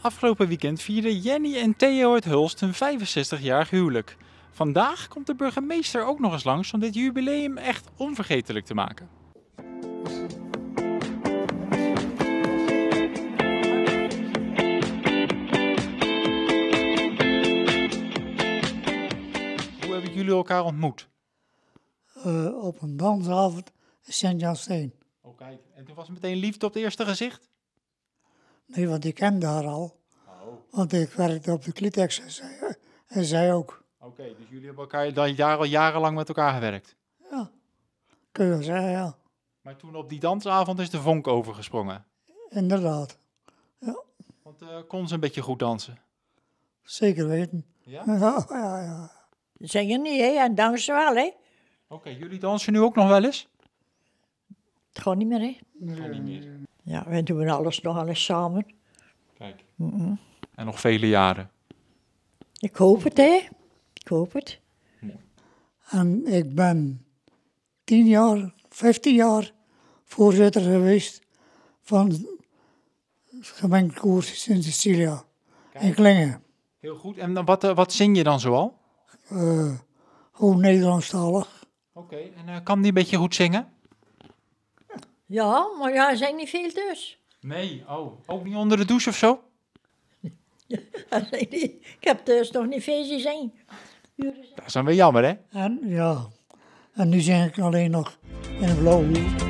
Afgelopen weekend vierden Jenny en Theo uit Hulst hun 65-jarig huwelijk. Vandaag komt de burgemeester ook nog eens langs om dit jubileum echt onvergetelijk te maken. Hoe hebben jullie elkaar ontmoet? Op een dansavond in Sint-Jansteen. Oh kijk, en toen was het meteen liefde op het eerste gezicht? Nee, want ik kende haar al. Oh. Want ik werkte op de Clitex en zij ook. Oké, dus jullie hebben elkaar dan jarenlang met elkaar gewerkt? Ja, kun je wel zeggen, ja. Maar toen op die dansavond is de vonk overgesprongen? Inderdaad. Want kon ze een beetje goed dansen? Zeker weten. Ja? Ja. Zeg je niet, hè? En dansen wel, hè? Oké, jullie dansen nu ook nog wel eens? Het gaat niet meer, hè? Kan niet meer. Ja, wij doen alles nog alles samen. Kijk. En nog vele jaren. Ik hoop het, hè? Ik hoop het. En ik ben 15 jaar voorzitter geweest van het gemengd koor Sint-Cecilia in Klingen. Heel goed. En dan, wat zing je dan zoal? Gewoon Nederlandstalig. Oké, en kan die een beetje goed zingen? Ja, maar ja, er zijn niet veel dus. Nee, ook niet onder de douche of zo? Ik heb dus nog niet veel gezien. Dat is dan weer jammer, hè? En nu zing ik alleen nog in een blauw hoed.